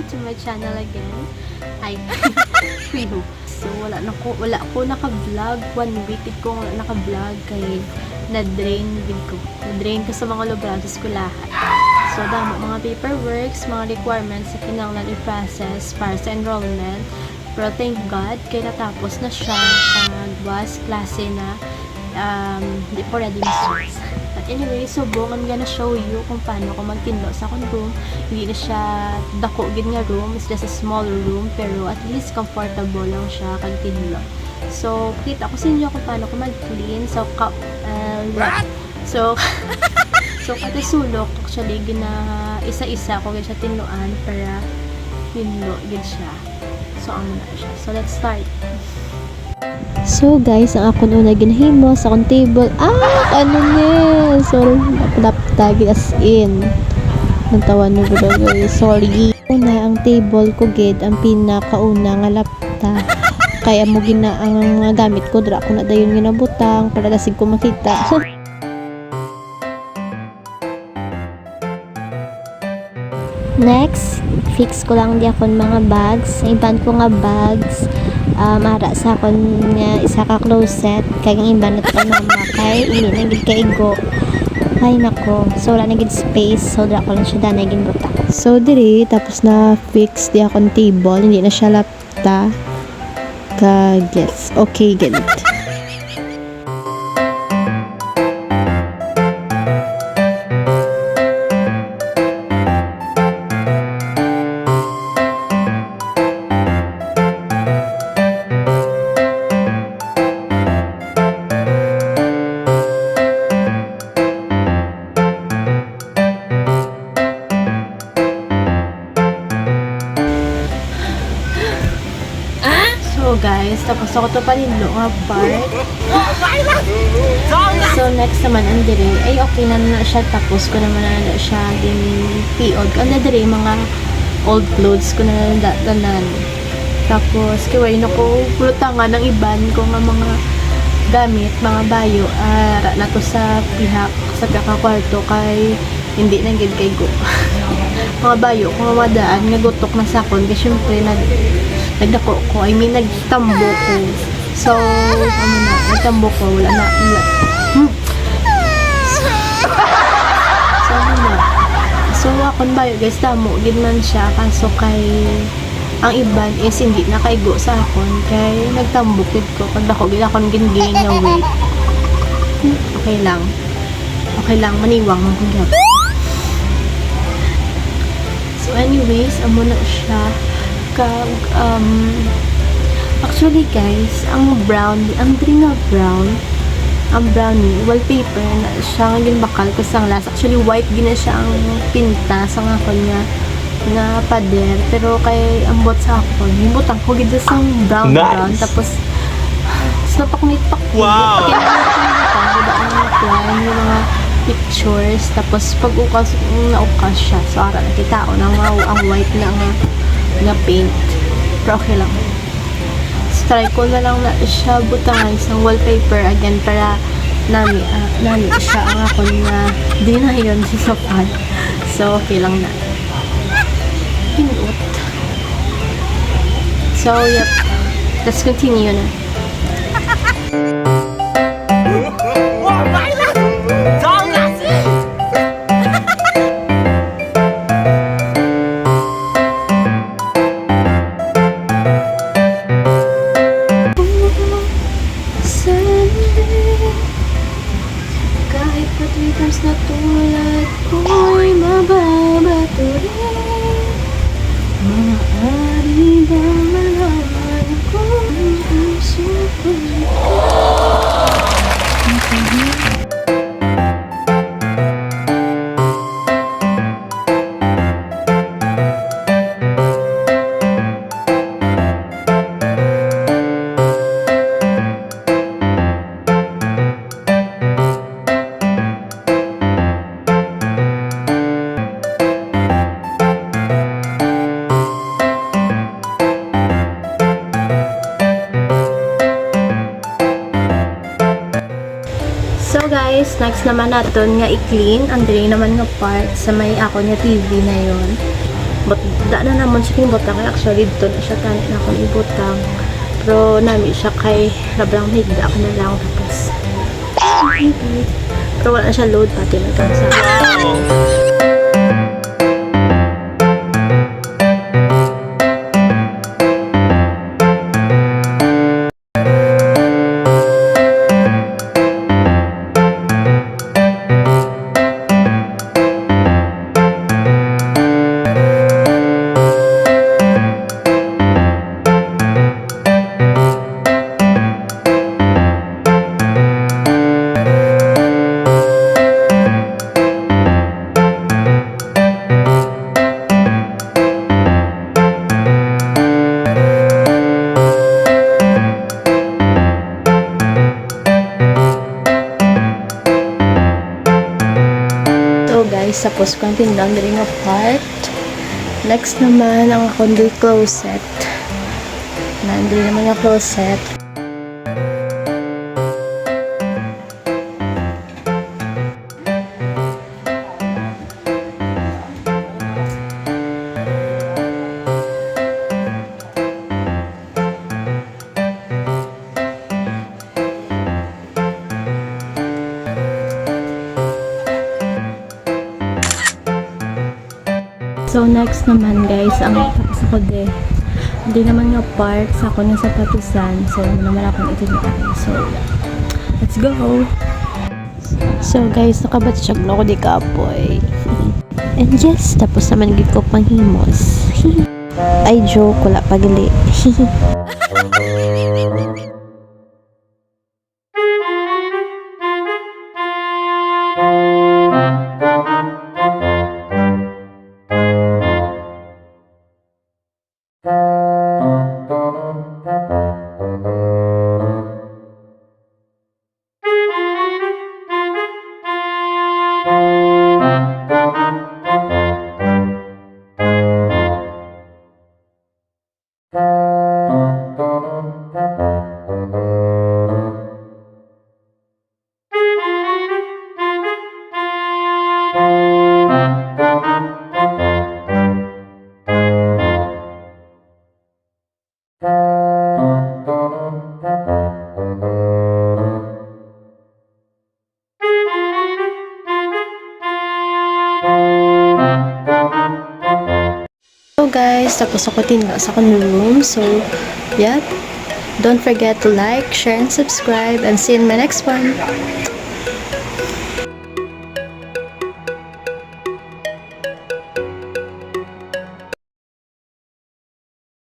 to my channel again. Ay, Quino. So, wala ko naka-vlog. 1 week ko wala naka-vlog kay na-drain ko sa mga lugar sa eskwelahan. So, damo mga paperworks, mga requirements sa kinahanglan i-process para sa enrollment. Pero thank God, kay natapos na siya was klase na hindi po ready mistress. But anyway, subong I'm gonna show you kung paano ko magtinlo sa akong room. Hindi na siya dako gid nga room, it's just a smaller room, pero at least comfortable lang siya kag tinlo. So, kita ko sa inyo kung paano ko mag-clean. So kada sulok actually gina isa-isa ko gid siya tinloan para tinlo gid siya. So, amo na siya. So, let's start. So guys, ang akong una ginahimo sa akong table, ano ne? Sorry, naptagi as in. Nantawan mo ba guys? Sorry. Una, ang table ko gid, ang pinakauna nga lapta. Kaya mo gina ang gamit ko, dra ko na dayon ginabutang para lasig ko makita. Next, fix ko lang di akong mga bags. Iban ko nga bags. Ara sa akon nga isa ka closet kay ang iban na to mama kay ili na gid kay igo. Ay nako, so wala na gid space, so dra ko lang siya danay gid buta. So diri tapos na fix di akong table, hindi na siya lapta. Yes, okay gid. So guys, tapos ako to palinlo nga part. So next naman ang dire, ay okay na siya, tapos ko naman na siya din piod. Ang dire mga old clothes ko na datanan. Tapos kiway na ko pulutangan ng iban ko nga mga gamit, mga bayo ara na to sa pihak sa kwarto kay hindi na gid kay go. Mga bayo ko nga madaan nga gutok na sakon kay syempre nagdako ko, nagtambo ko. So, nagtambo ko, wala na. So, akon ba guys, damo, gidman siya, kaso kay, ang iban is hindi nakaigo sa akon, kay nagtambo kid ko, pagdako, gid akon gin-gain na weight. Okay lang, maniwang magulat. So, anyways, amo na siya. Actually guys, ang green na brown, ang brownie wallpaper na siya nga ginbakal ko sang last. Actually white gina siya ang pinta sa akon nga pader, pero kay ambot sa akon himutang ko gid sang brown. Tapos napaknit pa ko. Wow. Ang mga pictures, tapos pag ukas naukas siya, so ara nakita ko na ang white na nga paint, pero okay lang. So, try ko na lang na siya butangan sa wallpaper again para nami siya ang ako na di na yun sa sofa. So okay lang na pinuot. So yep, let's continue na. Kahit pa 3 times na tulad ko'y mababato rin, maaari bang malaman ko ang puso ko'y So guys, next naman natin nga i-clean ang diri naman nga part sa may ako nga TV na yon. But da na naman siya butang. Actually, dito na siya tani na akong ibutang. Pero nami siya kay rablang higda ka na lang. Tapos, pero wala na siya load pati man kang sa. Guys, tapos ko ang laundry ng part. Next naman, ang laundry closet. Laundry naman yung closet. So, next naman guys, ang tapos ako hindi naman yung part sa ako ng sapatusan. So, naman akong itinatay. So, let's go! So guys, nakabatsyag na ako di kapoy. And yes, tapos naman gid ko panghimos. Ay, joke, wala pagli. So guys, tapos ako tinla sa akong room. So, yeah. Don't forget to like, share, and subscribe. And see you in my next one.